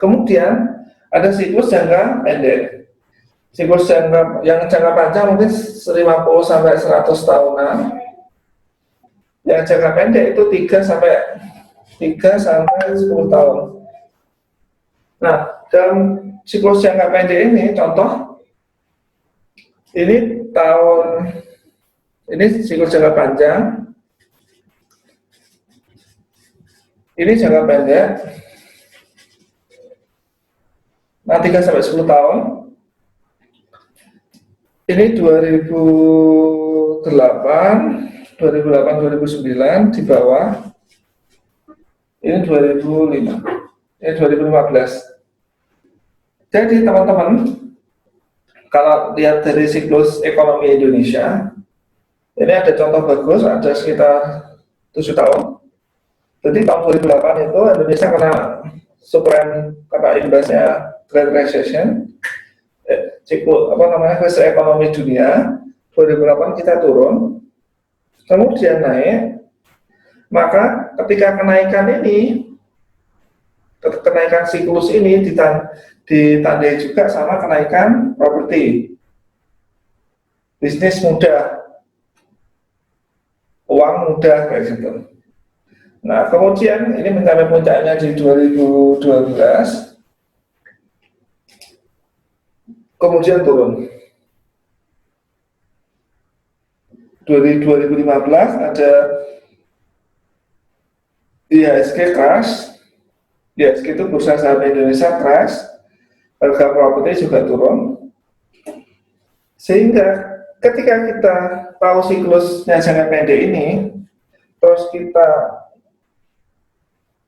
Kemudian ada siklus jangka pendek. Siklus yang jangka panjang mungkin 50 sampai 100 tahunan. Yang jangka pendek itu 3 sampai 10 tahun. Nah, dalam siklus jangka pendek ini contoh ini siklus jangka panjang. Ini jangka pendek. Nah, 3 sampai 10 tahun. Ini 2008, 2009 di bawah. Ini 2005. Ini 2015. Jadi teman-teman, kalau lihat dari siklus ekonomi Indonesia, ini ada contoh bagus, ada sekitar 7 tahun. Jadi tahun 2008 itu Indonesia kena imbasnya Great Recession, krisis ekonomi dunia. 2008 kita turun, kemudian naik. Maka ketika kenaikan siklus ini ditandai juga sama kenaikan properti, bisnis mudah, uang mudah kayak gitu. Nah, kemudian ini mencapai puncaknya di 2012. Kemudian turun. 2015 ada IHSG crash. IHSG itu bursa saham Indonesia crash. Harga properti juga turun. Sehingga ketika kita tahu siklusnya jangka pendek ini, terus kita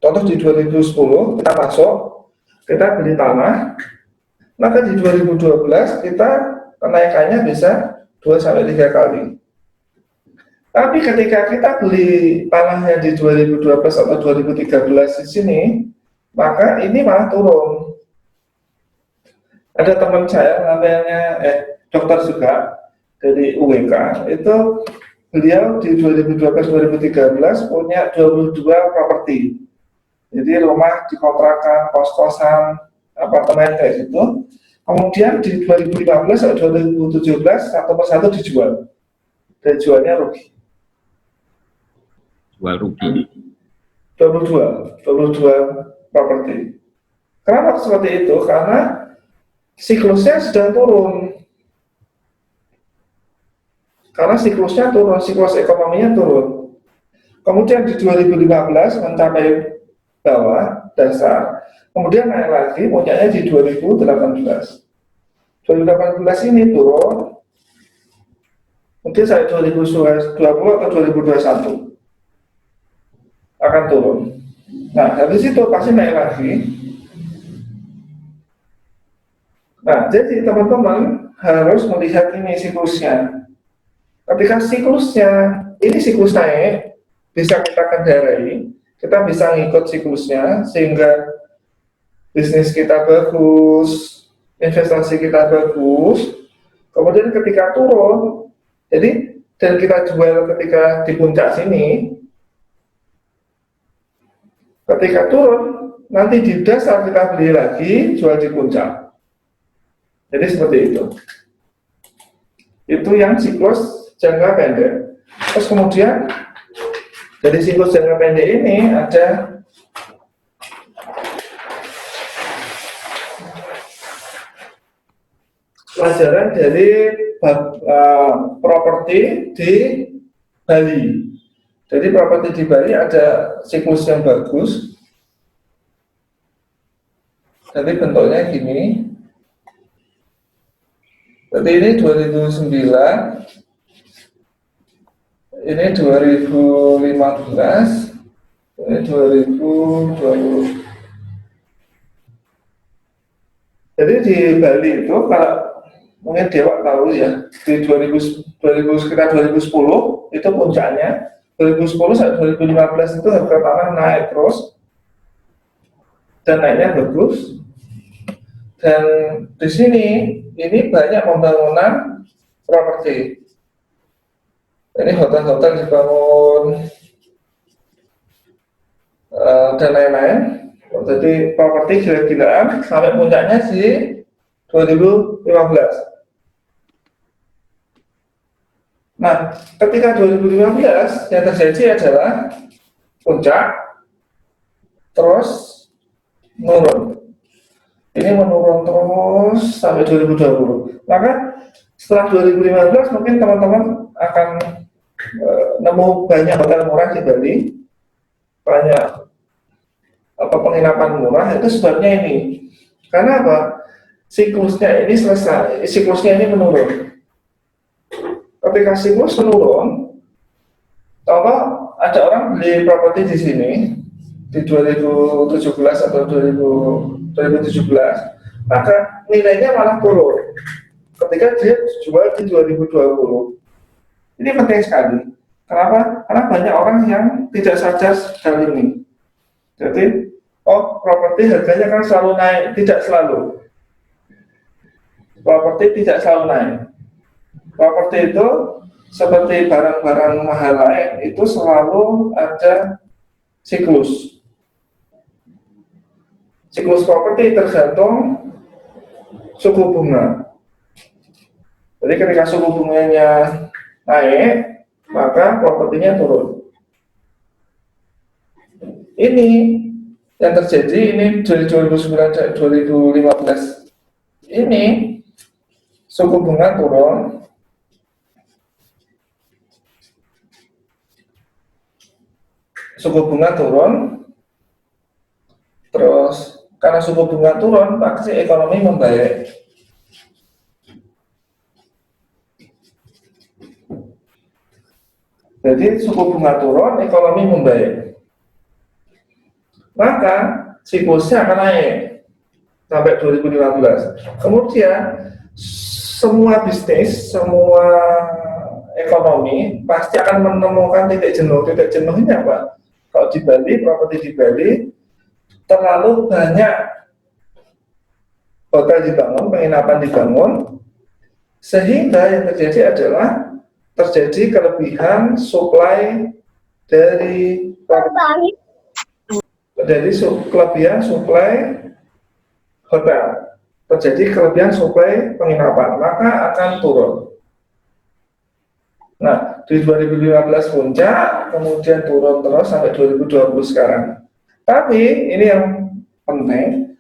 contoh di 2010 kita masuk, kita beli tanah. Maka di 2012 kita kenaikannya bisa 2-3 kali. Tapi ketika kita beli tanahnya di 2012 atau 2013 di sini, maka ini malah turun. Ada teman saya namanya dokter juga dari UWK, itu beliau di 2012-2013 punya 22 properti. Jadi rumah dikontrakan, kos-kosan, apartemen kayak gitu. Kemudian di 2015 atau 2017 satu persatu dijual, dan jualnya rugi. Jual rugi. 22 properti. Kenapa seperti itu? Karena siklusnya sedang turun. Karena siklusnya turun, siklus ekonominya turun. Kemudian di 2015 mencapai bawah dasar. Kemudian naik lagi, puncaknya di 2018. 2018 ini turun, mungkin sampai 2020 atau 2021 akan turun. Nah, dari situ pasti naik lagi. Nah, jadi teman-teman harus melihat ini siklusnya. Ketika siklusnya, ini siklus naik, bisa kita kendarai, kita bisa ngikut siklusnya, sehingga bisnis kita bagus, investasi kita bagus. Kemudian ketika turun, jadi dan kita jual ketika di puncak sini, ketika turun nanti di dasar kita beli lagi, jual di puncak. Jadi seperti itu. Itu yang siklus jangka pendek. Terus kemudian dari siklus jangka pendek ini ada pelajaran dari properti di Bali. Jadi properti di Bali ada siklus yang bagus. Jadi bentuknya gini. Jadi ini 2009, ini 2015, ini 2020. Jadi di Bali itu kalau mungkin Dewa tahu ya, di sekitar 2010 itu puncaknya. 2010 sampai 2015 itu harga tanah naik terus dan naiknya bagus. Dan di sini ini banyak pembangunan properti. Ini hotel-hotel dibangun dan lain-lain. Jadi properti gila-gilaan sampai puncaknya di 2015. Nah, ketika 2015 yang terjadi adalah puncak terus menurun. Ini menurun terus sampai 2020. Maka setelah 2015 mungkin teman-teman akan nemu banyak hotel murah di Bali, banyak penginapan murah. Itu sebabnya ini. Karena apa? Siklusnya ini selesai, siklusnya ini menurun. Ketika siklus menurun, contoh ada orang beli properti di sini di 2017 atau 2017, maka nilainya malah turun ketika dia jual di 2020. Ini penting sekali. Kenapa? Karena banyak orang yang tidak sadar hal ini. Jadi, properti harganya kan selalu naik. Tidak selalu. Properti tidak selalu naik. Properti itu seperti barang-barang mahal lain, itu selalu ada siklus. Siklus properti tergantung suku bunga. Jadi ketika suku bunganya naik, maka propertinya turun. Ini yang terjadi ini dari 2009 dan 2015. Ini suku bunga turun. Suku bunga turun. Terus karena suku bunga turun, pasti ekonomi membaik. Jadi suku bunga turun, ekonomi membaik. Maka siklusnya akan naik sampai 2015. Kemudian semua bisnis, semua ekonomi pasti akan menemukan titik jenuh. Titik jenuhnya apa? Kalau di Bali, properti di Bali terlalu banyak hotel dibangun, penginapan dibangun, sehingga yang terjadi adalah terjadi kelebihan supply dari kelebihan supply hotel, terjadi kelebihan supply penginapan, maka akan turun. Nah, di 2015 puncak, kemudian turun terus sampai 2020 sekarang. Tapi ini yang penting,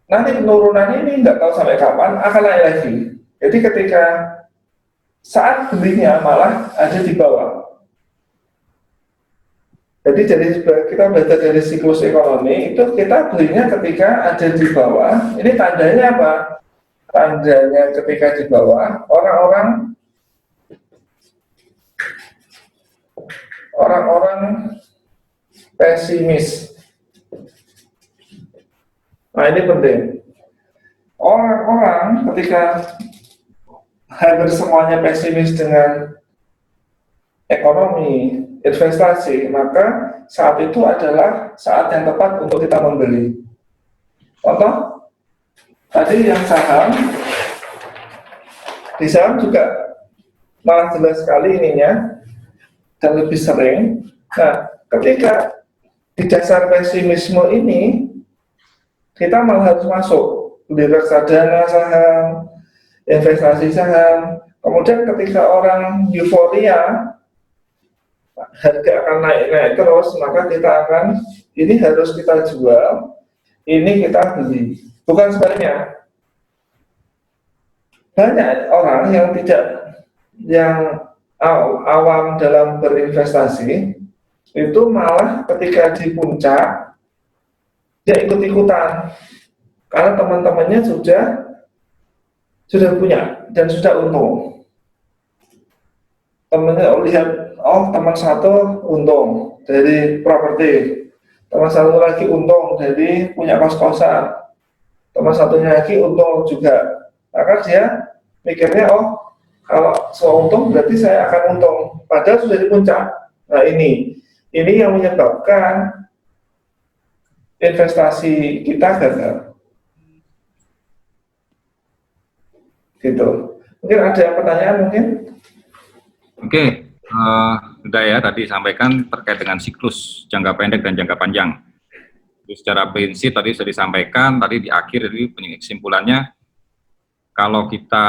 nanti penurunan ini nggak tahu sampai kapan akan naik lagi. Jadi ketika saat belinya malah ada di bawah. Jadi kita belajar dari siklus ekonomi itu kita belinya ketika ada di bawah. Ini tandanya apa? Tandanya ketika di bawah orang-orang pesimis. Nah ini penting. Orang-orang ketika hampir semuanya pesimis dengan ekonomi, investasi, maka saat itu adalah saat yang tepat untuk kita membeli. Contoh, tadi yang saham, di saham juga malah jelas sekali ininya, dan lebih sering. Nah, ketika di dasar pesimisme ini, kita malah harus masuk di reksadana saham, investasi saham. Kemudian ketika orang euforia, harga akan naik terus, maka kita akan, ini harus kita jual, ini kita beli. Bukan sebaliknya. Banyak orang yang awam dalam berinvestasi, itu malah ketika di puncak, dia ikut-ikutan. Karena teman-temannya sudah punya dan sudah untung. Temannya lihat, teman satu untung dari properti, teman satu lagi untung dari punya kos-kosan, teman satunya lagi untung juga. Maka dia mikirnya, kalau untung berarti saya akan untung, padahal sudah di puncak. Nah ini yang menyebabkan investasi kita gagal. Gitu. Mungkin ada pertanyaan mungkin? Oke. sudah ya tadi sampaikan terkait dengan siklus jangka pendek dan jangka panjang. Jadi secara prinsip tadi sudah disampaikan, tadi di akhir jadi kesimpulannya, kalau kita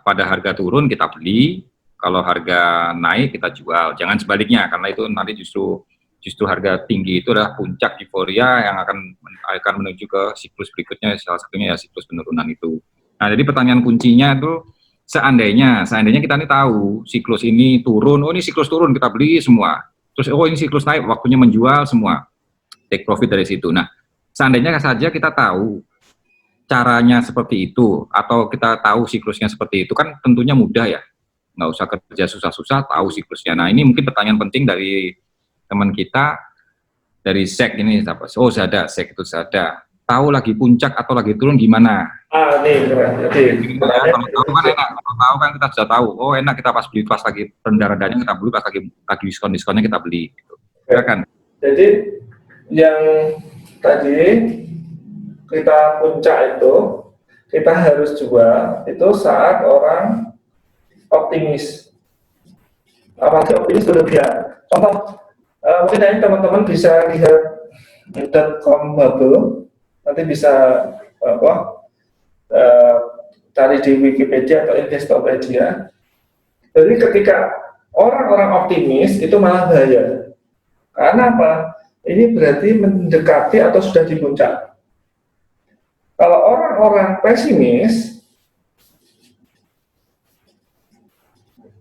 pada harga turun kita beli, kalau harga naik kita jual. Jangan sebaliknya, karena itu nanti justru harga tinggi itu adalah puncak euforia yang akan menuju ke siklus berikutnya, salah satunya ya siklus penurunan itu. Nah, jadi pertanyaan kuncinya itu seandainya kita nih tahu siklus ini turun, oh ini siklus turun kita beli semua. Terus oh ini siklus naik waktunya menjual semua. Take profit dari situ. Nah, seandainya saja kita tahu caranya seperti itu atau kita tahu siklusnya seperti itu kan tentunya mudah ya. Nggak usah kerja susah-susah tahu siklusnya. Nah, ini mungkin pertanyaan penting dari teman kita dari SEC ini. Oh, SEC itu Zada. Tahu lagi puncak atau lagi turun gimana? Nih keren. Jadi kalau tahu kan enak. Kalau tahu kan kita sudah tahu. Oh enak kita pas beli pas lagi rendah-rendahnya kita beli, pas lagi diskon-diskonnya kita beli. Gitu. Ya kan? Jadi yang tadi kita puncak itu kita harus jual itu saat orang optimis. Apalagi optimis berlebihan. Contoh, mungkin nanti teman-teman bisa lihat .com bubble, nanti bisa cari di Wikipedia atau Investopedia. Jadi ketika orang-orang optimis itu malah bahaya. Karena apa? Ini berarti mendekati atau sudah di puncak. Kalau orang-orang pesimis,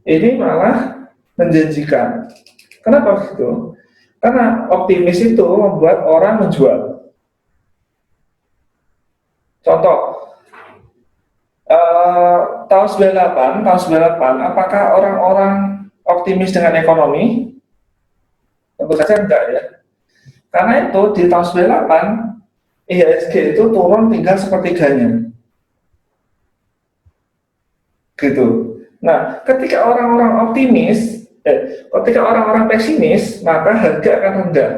ini malah menjanjikan. Kenapa begitu? Karena optimis itu membuat orang menjual. Contoh, tahun 98, apakah orang-orang optimis dengan ekonomi? Tentu saja enggak ya. Karena itu di tahun 98, IHSG itu turun tinggal sepertiganya. Gitu. Nah, ketika orang-orang optimis, ketika orang-orang pesimis, maka harga akan rendah.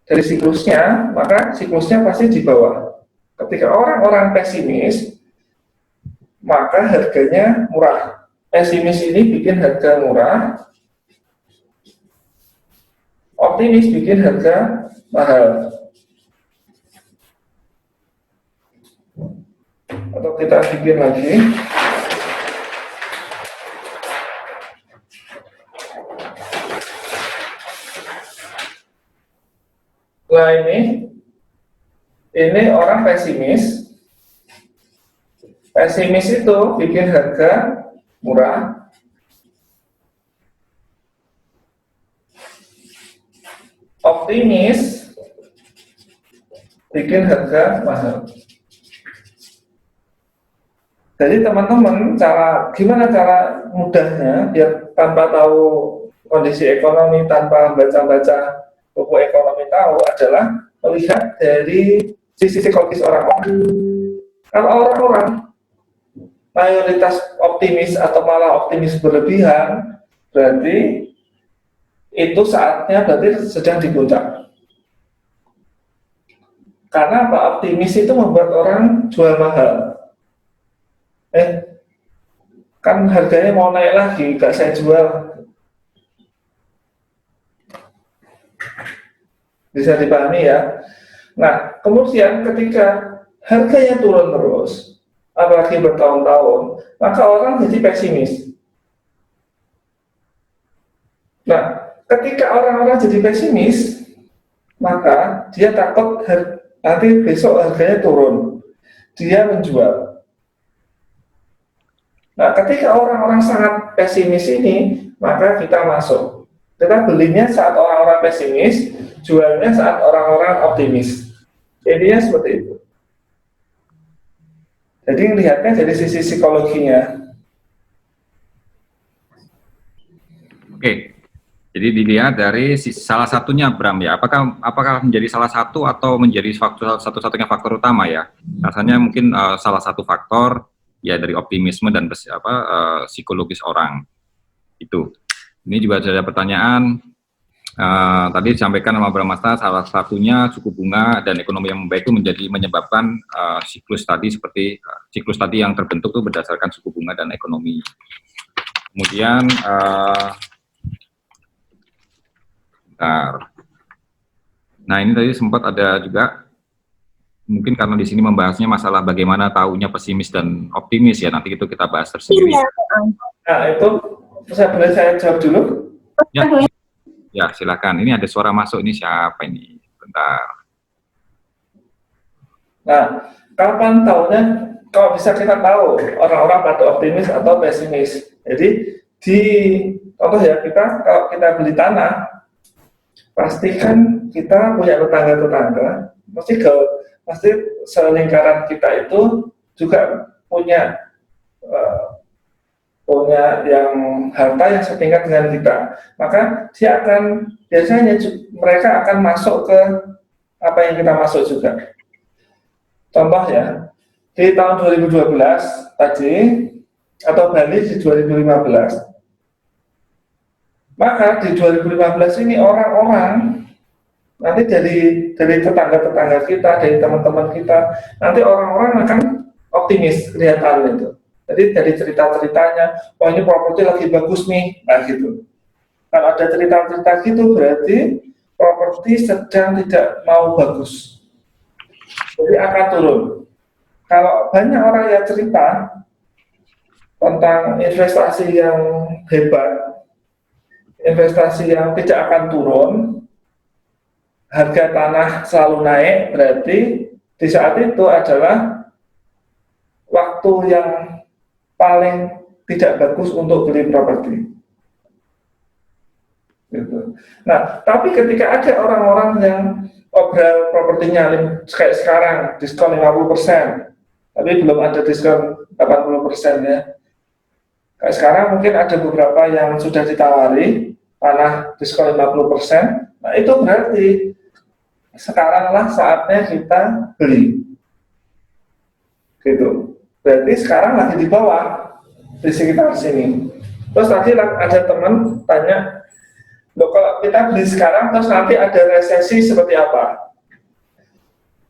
Dari siklusnya, maka siklusnya pasti di bawah. Ketika orang-orang pesimis, maka harganya murah. Pesimis ini bikin harga murah, optimis bikin harga mahal. Atau kita bikin lagi. Nah ini orang pesimis. Pesimis itu bikin harga murah. Optimis bikin harga mahal. Jadi teman-teman, gimana cara mudahnya biar tanpa tahu kondisi ekonomi, tanpa baca-baca buku ekonomi tahu adalah melihat dari sisi psikologis orang-orang. Kalau orang-orang mayoritas optimis atau malah optimis berlebihan, berarti itu saatnya berarti sedang di puncak. Karena apa? Optimis itu membuat orang jual mahal. Kan harganya mau naik lagi, gak saya jual. Bisa dipahami ya. Nah, kemudian ketika harganya turun terus, apalagi bertahun-tahun, maka orang jadi pesimis. Nah, ketika orang-orang jadi pesimis, maka dia takut nanti besok harganya turun. Dia menjual. Nah, ketika orang-orang sangat pesimis ini, maka kita masuk. Kita belinya saat orang-orang pesimis, jualnya saat orang-orang optimis. Jadinya seperti itu. Jadi lihatnya dari sisi psikologinya. Oke. Jadi dilihat dari salah satunya, Bram ya. Apakah menjadi salah satu atau menjadi satu-satunya faktor utama ya? Rasanya mungkin salah satu faktor ya dari optimisme dan psikologis orang itu. Ini juga ada pertanyaan tadi disampaikan sama Bram Masta, salah satunya suku bunga dan ekonomi yang membaik itu menyebabkan siklus tadi yang terbentuk itu berdasarkan suku bunga dan ekonomi. Kemudian Bentar. Nah, ini tadi sempat ada juga, mungkin karena di sini membahasnya masalah bagaimana taunya pesimis dan optimis ya, nanti itu kita bahas tersendiri. Nah, itu boleh saya jawab dulu? Ya, ya silakan. Ini ada suara masuk, ini siapa ini? Bentar. Nah, kapan tahunya? Kalau bisa kita tahu orang-orang pada optimis atau pesimis. Jadi di contoh ya, kita kalau kita beli tanah, pastikan kita punya tetangga-tetangga, pasti selingkaran kita itu juga punya punya yang harta yang setingkat dengan kita. Maka dia akan biasanya mereka akan masuk ke apa yang kita masuk juga. Contoh ya, di tahun 2012 tadi atau Bali di 2015, maka di 2015 ini orang-orang nanti dari tetangga-tetangga kita, dari teman-teman kita, nanti orang-orang akan optimis kelihatan itu. Jadi dari cerita-ceritanya, wah ini properti lagi bagus nih, nah gitu. Kalau ada cerita-cerita gitu berarti properti sedang tidak mau bagus, jadi akan turun. Kalau banyak orang yang cerita tentang investasi yang hebat, investasi yang tidak akan turun, harga tanah selalu naik, berarti di saat itu adalah waktu yang paling tidak bagus untuk beli properti. Gitu. Nah, tapi ketika ada orang-orang yang obral propertinya kayak sekarang diskon 50%, tapi belum ada diskon 80% ya. Kayak sekarang mungkin ada beberapa yang sudah ditawari tanah diskon 50%. Nah, itu berarti sekaranglah saatnya kita beli. Gitu. Berarti sekarang lagi di bawah, di sekitar sini. Terus tadi ada teman tanya, loh kalau kita beli sekarang terus nanti ada resesi seperti apa?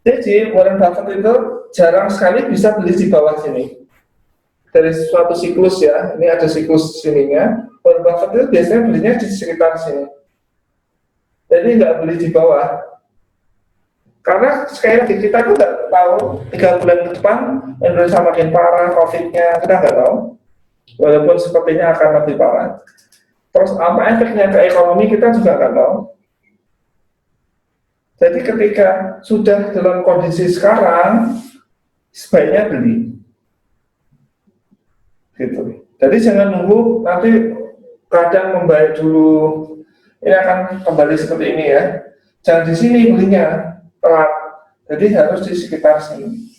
Jadi Warren Buffett itu jarang sekali bisa beli di bawah sini. Dari suatu siklus ya, ini ada siklus sininya. Warren Buffett itu biasanya belinya di sekitar sini. Jadi nggak beli di bawah. Karena sekali lagi kita tuh nggak tahu 3 bulan ke depan Indonesia makin parah, COVID-nya kita nggak tahu. Walaupun sepertinya akan lebih parah. Terus apa efeknya ke ekonomi kita juga nggak tahu. Jadi ketika sudah dalam kondisi sekarang, sebaiknya beli. Gitu. Jadi jangan nunggu nanti kadang membaik dulu. Ini akan kembali seperti ini ya. Jangan di sini belinya telat. Jadi harus di sekitar sini.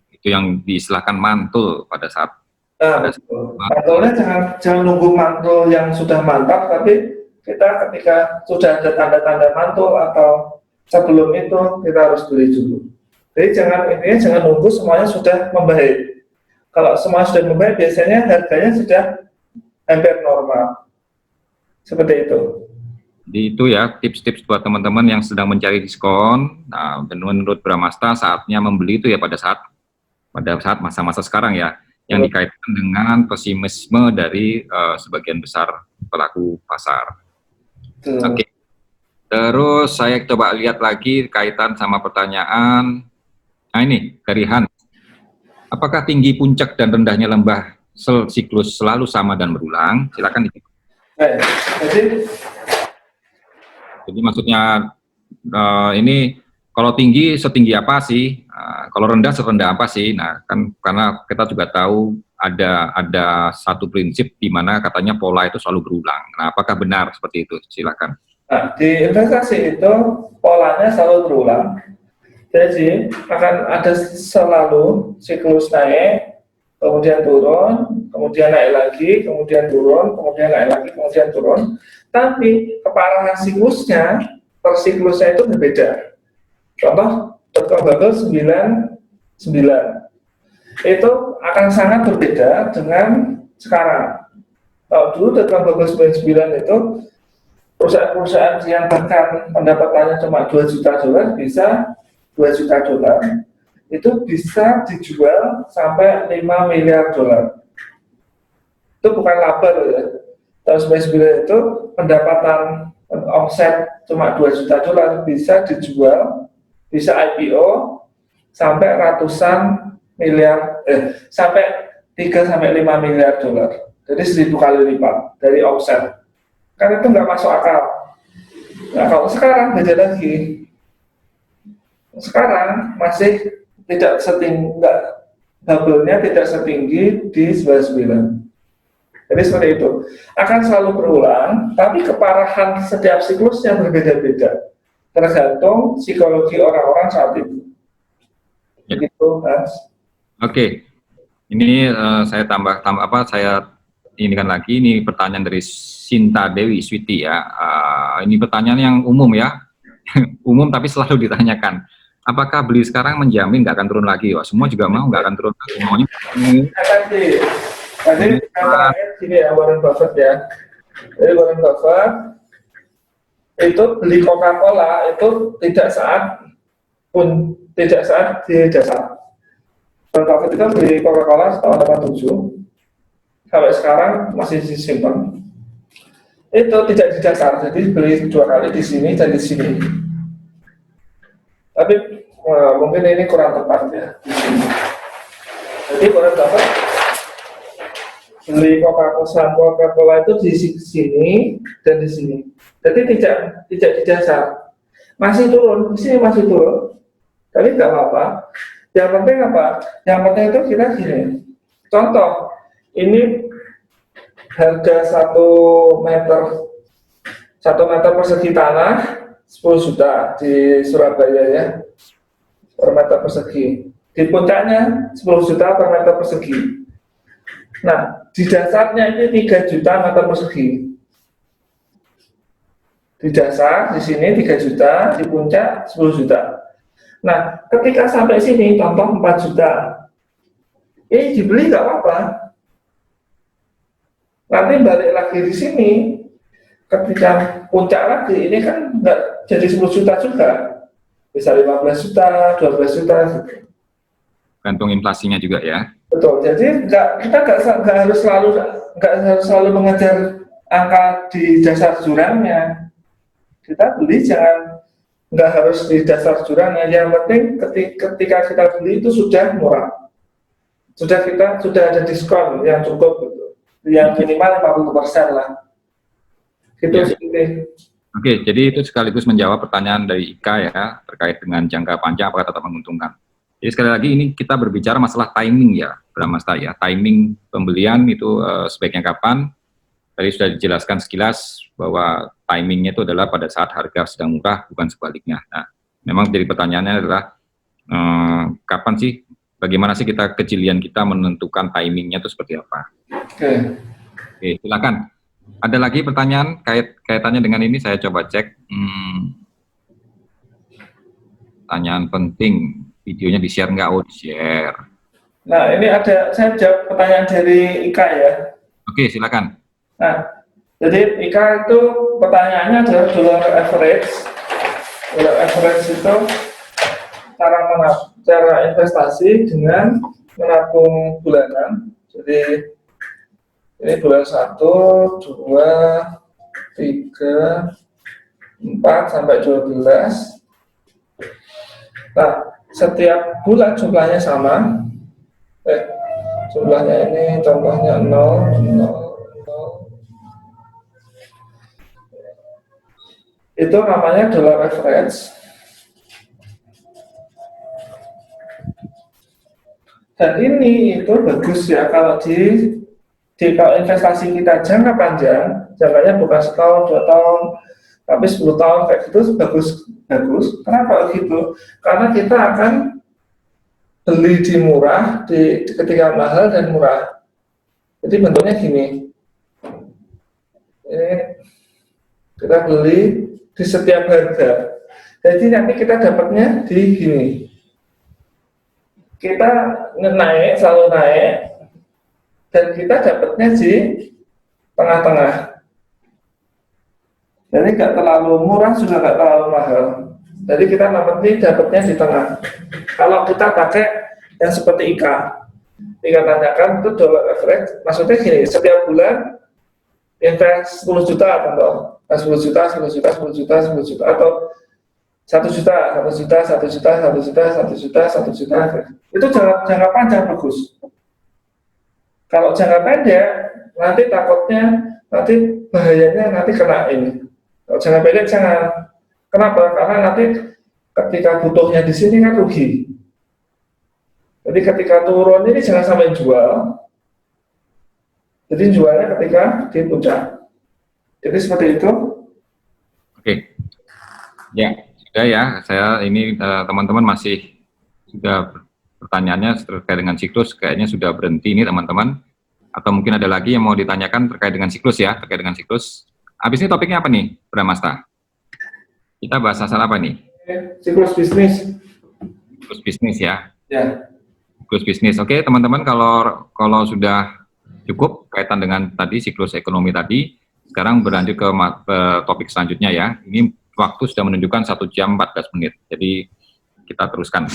Itu yang diistilahkan mantul pada saat. Nah, mantulnya jangan nunggu mantul yang sudah mantap, tapi kita ketika sudah ada tanda-tanda mantul atau sebelum itu kita harus beli dulu. Jadi jangan nunggu semuanya sudah membaik. Kalau semua sudah membaik biasanya harganya sudah hampir normal. Seperti itu. Jadi itu ya tips-tips buat teman-teman yang sedang mencari diskon. Nah, menurut Bramasta saatnya membeli itu ya pada saat masa-masa sekarang ya, yang dikaitkan dengan pesimisme dari sebagian besar pelaku pasar. Oke. Terus saya coba lihat lagi kaitan sama pertanyaan. Nah ini dari Han. Apakah tinggi puncak dan rendahnya lembah siklus selalu sama dan berulang? Silakan. Jadi maksudnya ini kalau tinggi setinggi apa sih? Kalau rendah serendah apa sih? Nah kan karena kita juga tahu ada satu prinsip di mana katanya pola itu selalu berulang. Nah apakah benar seperti itu? Silakan. Nah, di investasi itu polanya selalu berulang. Jadi akan ada selalu siklus naik, kemudian turun, kemudian naik lagi, kemudian turun, kemudian naik lagi, kemudian turun. Tapi keparahan siklusnya per siklusnya itu berbeda. Contoh bubble 99 itu akan sangat berbeda dengan sekarang. Kalau dulu bubble 99 itu perusahaan-perusahaan yang bahkan pendapatannya cuma 2 juta dolar bisa 2 juta dolar itu bisa dijual sampai 5 miliar dolar. Itu bukan laba ya. Tahun 99 itu pendapatan Offset cuma 2 juta dolar bisa dijual, bisa IPO sampai ratusan miliar, sampai 3 sampai 5 miliar dolar. Jadi 1000 kali lipat dari offset. Kan itu nggak masuk akal. Nah kalau sekarang beda lagi. Sekarang masih tidak setinggi, bubble-nya tidak setinggi di 99. Jadi seperti itu. Akan selalu berulang, tapi keparahan setiap siklusnya berbeda-beda. Tergantung psikologi orang-orang saat itu. Ya. Begitu, Mas. Oke. Ini saya tambah apa, saya ini kan lagi, ini pertanyaan dari Sinta Dewi Switi ya. Ini pertanyaan yang umum ya. Umum tapi selalu ditanyakan. Apakah beli sekarang menjamin nggak akan turun lagi? Wah, semua juga mau nggak akan turun lagi. Maunya Jadi terakhir gini ya, Warren Buffett ya. Jadi Warren Buffett itu beli Coca-Cola itu tidak saat di dasar. Warren Buffett itu beli Coca-Cola tahun 87 sampai sekarang masih disimpan. Itu tidak di dasar, jadi beli 2 kali di sini dan di sini. Tapi mungkin ini kurang tepat ya. Jadi Warren Buffett beli Coca-Cola itu di sini dan di sini. Jadi tidak di dasar. Masih turun, di sini masih turun. Tapi nggak apa-apa. Yang penting apa? Yang penting itu kita gini. Contoh, ini harga 1 meter persegi tanah 10 juta di Surabaya ya, per meter persegi. Di puncaknya 10 juta per meter persegi. Nah, di dasarnya ini 3 juta meter persegi. Di dasar, di sini 3 juta, di puncak 10 juta. Nah, ketika sampai sini, contoh 4 juta. Ini dibeli nggak apa-apa. Nanti balik lagi di sini, ketika puncak lagi, ini kan nggak jadi 10 juta juga. Bisa 15 juta, 12 juta. gantung inflasinya juga ya. Betul, jadi kita nggak harus selalu mengejar angka di dasar jurangnya. Kita beli nggak harus di dasar jurangnya. Yang penting ketika kita beli itu sudah murah, sudah ada diskon yang cukup, gitu. Yang minimal 50% lah. Gitu Ya. sih. Oke, jadi itu sekaligus menjawab pertanyaan dari Ika ya terkait dengan jangka panjang apakah tetap menguntungkan. Jadi sekali lagi ini kita berbicara masalah timing ya, Bramasta ya. Timing pembelian itu sebaiknya kapan? Tadi sudah dijelaskan sekilas bahwa timingnya itu adalah pada saat harga sedang murah, bukan sebaliknya. Nah, memang jadi pertanyaannya adalah kapan sih, bagaimana sih kejelian kita menentukan timingnya itu seperti apa? Oke, silakan. Ada lagi pertanyaan kaitannya dengan ini, saya coba cek. Pertanyaan penting. Videonya di-share nggak? Oh, di-share. Nah, ini saya jawab pertanyaan dari Ika ya. Oke, silakan. Nah, jadi Ika itu pertanyaannya adalah dollar average. Dollar average itu cara investasi dengan menabung bulanan. Jadi ini bulan 1, 2, 3, 4 sampai 12. Nah, setiap bulan jumlahnya sama. Jumlahnya ini contohnya 0, 0, 0. Itu namanya dollar average. Dan ini itu bagus ya kalau kalau investasi kita jangka panjang, jangkanya bukan setahun, 2 tahun, tapi 10 tahun kayak gitu bagus. Kenapa gitu? Karena kita akan beli di murah, ketika mahal dan murah. Jadi bentuknya gini. Ini kita beli di setiap harga. Jadi nanti kita dapatnya di gini. Kita selalu naik, dan kita dapatnya di tengah-tengah. Jadi nggak terlalu murah juga nggak terlalu mahal. Jadi kita dapatnya di tengah. Kalau kita pakai yang seperti Ika tanyakan itu dollar average, maksudnya gini, setiap bulan invest 10 juta contoh. 10 juta, 10 juta, 10 juta, 10 juta, atau 1 juta, 1 juta, 1 juta, 1 juta, 1 juta, 1 juta. Itu jangka panjang bagus. Kalau jangka pendek, nanti takutnya, nanti bahayanya nanti kena ini. Kalau jangka pendek jangan. Kenapa? Karena nanti ketika butuhnya di sini kan rugi. Jadi ketika turun ini jangan sampai jual. Jadi jualnya ketika di puncak. Jadi seperti itu. Oke. Ya, sudah ya. Saya ini teman-teman masih sudah pertanyaannya terkait dengan siklus, kayaknya sudah berhenti ini teman-teman. Atau mungkin ada lagi yang mau ditanyakan terkait dengan siklus ya, terkait dengan siklus. Habis ini topiknya apa nih, Bramasta? Kita bahas asal apa nih? Siklus bisnis. Siklus bisnis ya. Ya. Siklus bisnis. Oke, teman-teman, kalau sudah cukup kaitan dengan tadi siklus ekonomi tadi, sekarang berlanjut ke topik selanjutnya ya. Ini waktu sudah menunjukkan 1 jam 14 menit. Jadi kita teruskan.